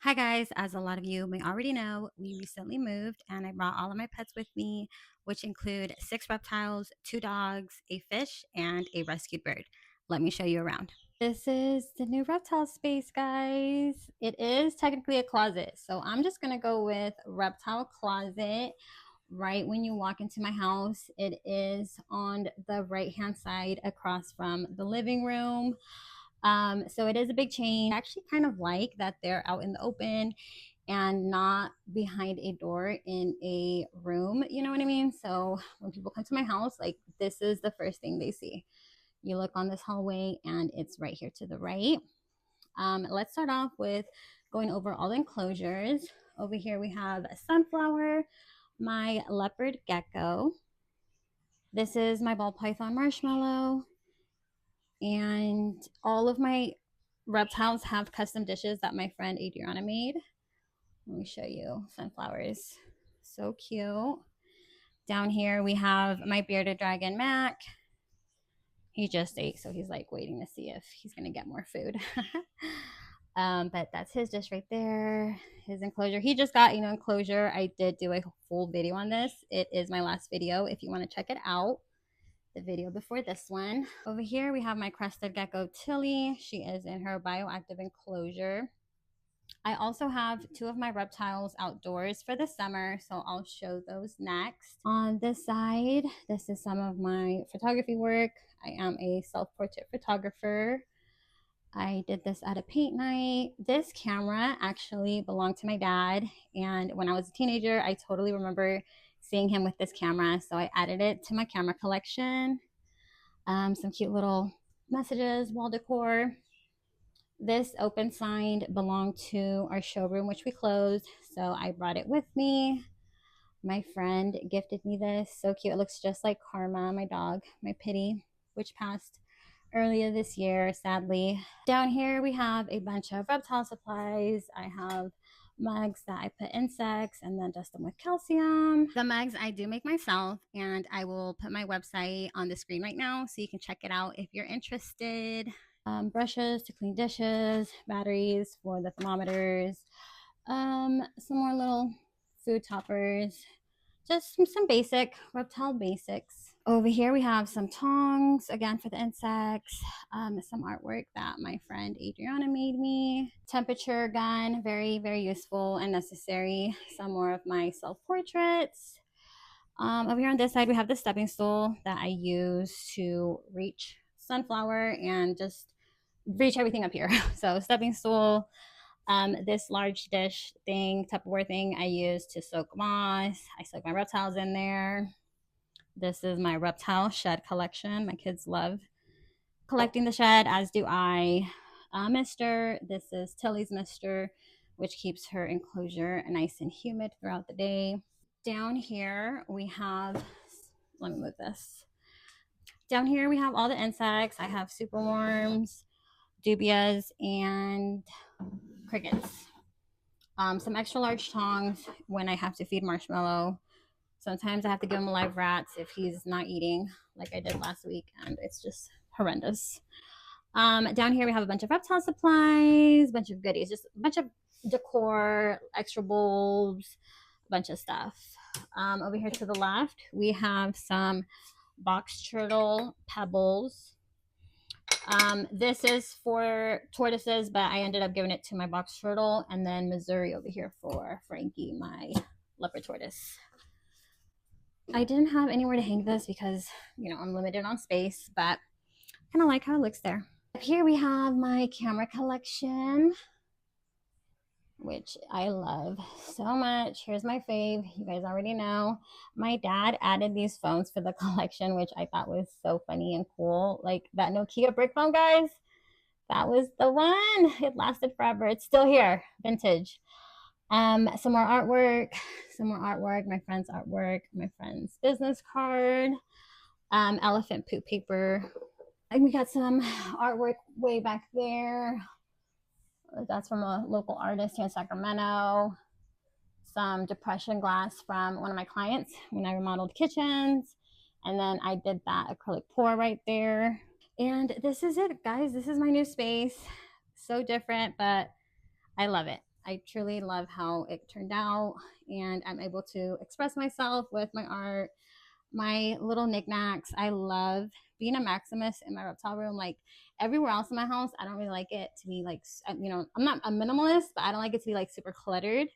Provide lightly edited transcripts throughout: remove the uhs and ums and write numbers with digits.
Hi guys, as a lot of you may already know, we recently moved and I brought all of my pets with me, which include 6 reptiles, 2 dogs, a fish, and a rescued bird. Let me show you around. This is the new reptile space, guys. It is technically a closet, so I'm just gonna go with reptile closet. Right when you walk into my house, it is on the right hand side across from the living room. So it is a big change. I actually kind of like that they're out in the open and not behind a door in a room. You know what I mean? So when people come to my house, like this is the first thing they see. You look on this hallway and it's right here to the right. Let's start off with going over all the enclosures. Over here we have a sunflower, my leopard gecko. This is my ball python marshmallow. And all of my reptiles have custom dishes that my friend Adriana made. Let me show you sunflowers. So cute. Down here we have my bearded dragon Mac. He just ate, so he's like waiting to see if he's gonna get more food. But that's his dish right there. His enclosure. He just got enclosure. I did do a full video on this. It is my last video if you want to check it out. The video before this one. Over here we have my crested gecko Tilly. She is in her bioactive enclosure. I also have 2 of my reptiles outdoors for the summer, so I'll show those next. On this side, this is some of my photography work. I am a self-portrait photographer. I did this at a paint night. This camera actually belonged to my dad, and when I was a teenager, I totally remember seeing him with this camera, so I added it to my camera collection. Some cute little messages, wall decor. This open sign belonged to our showroom, which we closed, so I brought it with me. My friend gifted me this. So cute. It looks just like Karma, my dog, my Pitty, which passed earlier this year, sadly. Down here, we have a bunch of reptile supplies. I have mugs that I put insects and then dust them with calcium. The mugs I do make myself, and I will put my website on the screen right now so you can check it out if you're interested. Brushes to clean dishes, batteries for the thermometers, some more little food toppers, just some basic reptile basics. Over here we have some tongs, again for the insects, some artwork that my friend Adriana made me. Temperature gun, very, very useful and necessary. Some more of my self-portraits. Over here on this side, we have the stepping stool that I use to reach sunflower and just reach everything up here. So stepping stool, this large dish thing, Tupperware thing I use to soak moss. I soak my reptiles in there. This is my reptile shed collection. My kids love collecting the shed, as do I. Mister, this is Tilly's Mister, which keeps her enclosure nice and humid throughout the day. Down here we have, let me move this. Down here we have all the insects. I have superworms, dubias, and crickets. Some extra large tongs when I have to feed Marshmallow. Sometimes I have to give him live rats if he's not eating, like I did last week, and it's just horrendous. Down here we have a bunch of reptile supplies, a bunch of goodies, just a bunch of decor, extra bulbs, a bunch of stuff. Over here to the left, we have some box turtle pebbles. This is for tortoises, but I ended up giving it to my box turtle, and then Missouri over here for Frankie, my leopard tortoise. I didn't have anywhere to hang this because, I'm limited on space, but kind of like how it looks there. Up here we have my camera collection, which I love so much. Here's my fave. You guys already know. My dad added these phones for the collection, which I thought was so funny and cool. Like that Nokia brick phone, guys. That was the one. It lasted forever. It's still here, vintage. Some more artwork, my friend's artwork, my friend's business card, elephant poop paper. And we got some artwork way back there. That's from a local artist here in Sacramento. Some depression glass from one of my clients when I remodeled kitchens. And then I did that acrylic pour right there. And this is it, guys. This is my new space. So different, but I love it. I truly love how it turned out, and I'm able to express myself with my art, my little knickknacks. I love being a Maximus in my reptile room. Like everywhere else in my house, I don't really like it to be like, I'm not a minimalist, but I don't like it to be like super cluttered.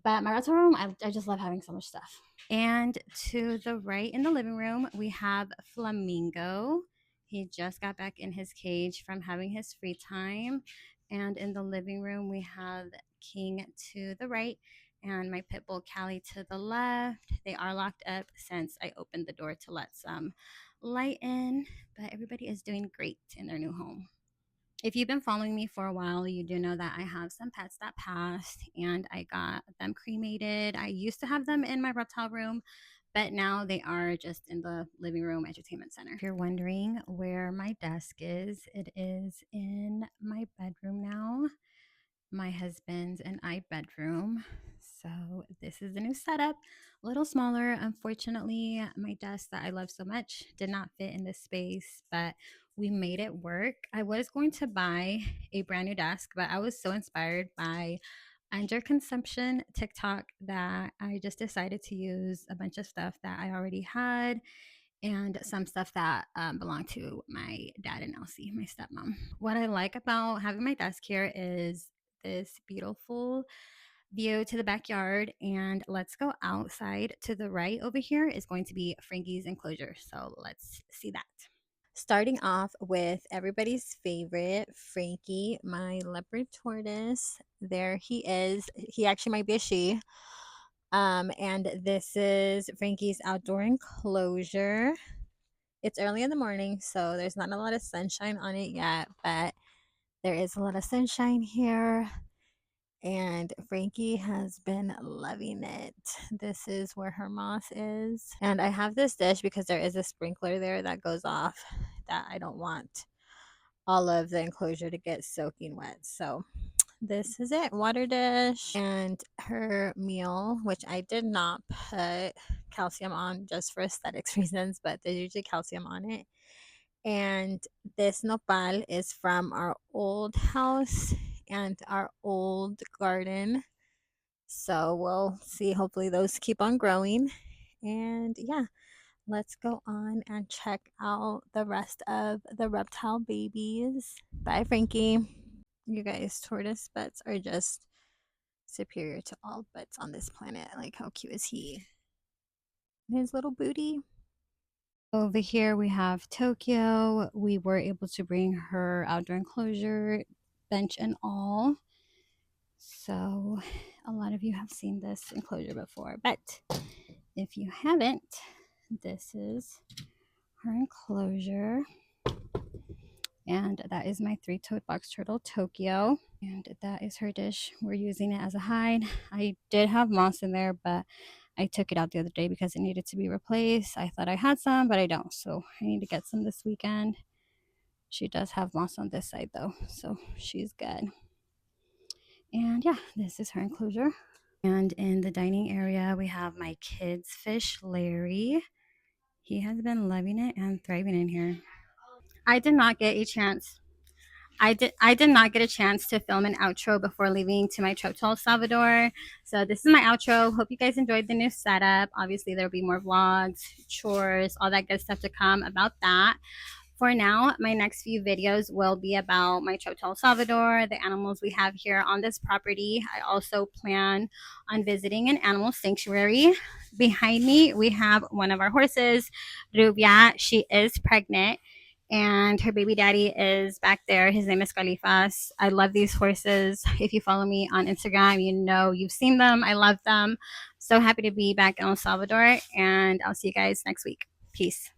But my reptile room, I just love having so much stuff. And to the right in the living room, we have Flamingo. He just got back in his cage from having his free time. And in the living room, we have King to the right and my pit bull Callie to the left. They are locked up since I opened the door to let some light in, but everybody is doing great in their new home. If you've been following me for a while, you do know that I have some pets that passed and I got them cremated. I used to have them in my reptile room, but now they are just in the living room entertainment center. If you're wondering where my desk is, it is in my bedroom now, my husband's and I bedroom. So this is the new setup. A little smaller. Unfortunately, my desk that I love so much did not fit in this space, but we made it work. I was going to buy a brand new desk, but I was so inspired by under consumption TikTok that I just decided to use a bunch of stuff that I already had and some stuff that belonged to my dad and Elsie, my stepmom. What I like about having my desk here is this beautiful view to the backyard. And let's go outside. To the right over here is going to be Frankie's enclosure. So let's see that. Starting off with everybody's favorite, Frankie, my leopard tortoise. There he is. He actually might be a she. And this is Frankie's outdoor enclosure. It's early in the morning, so there's not a lot of sunshine on it yet, but there is a lot of sunshine here. And Frankie has been loving it. This is where her moss is. And I have this dish because there is a sprinkler there that goes off that I don't want all of the enclosure to get soaking wet. So this is it, water dish and her meal, which I did not put calcium on just for aesthetics reasons, but there's usually calcium on it. And this nopal is from our old house and our old garden. So we'll see. Hopefully, those keep on growing. And yeah, let's go on and check out the rest of the reptile babies. Bye, Frankie. You guys, tortoise butts are just superior to all butts on this planet. Like, how cute is he? His little booty. Over here we have Tokyo. We were able to bring her outdoor enclosure, bench and all. So a lot of you have seen this enclosure before, but if you haven't, this is her enclosure. And that is my 3-toed box turtle, Tokyo. And that is her dish. We're using it as a hide. I did have moss in there, but I took it out the other day because it needed to be replaced. I thought I had some, but I don't. So I need to get some this weekend. She does have moss on this side though, so she's good. And yeah, this is her enclosure. And in the dining area, we have my kids' fish, Larry. He has been loving it and thriving in here. I did not get a chance. I did not get a chance to film an outro before leaving to my trip to El Salvador. So this is my outro. Hope you guys enjoyed the new setup. Obviously, there'll be more vlogs, chores, all that good stuff to come about that. For now, my next few videos will be about my trip to El Salvador, the animals we have here on this property. I also plan on visiting an animal sanctuary. Behind me, we have one of our horses, Rubia. She is pregnant and her baby daddy is back there. His name is Califas. I love these horses. If you follow me on Instagram, you know you've seen them. I love them. So happy to be back in El Salvador, and I'll see you guys next week. Peace.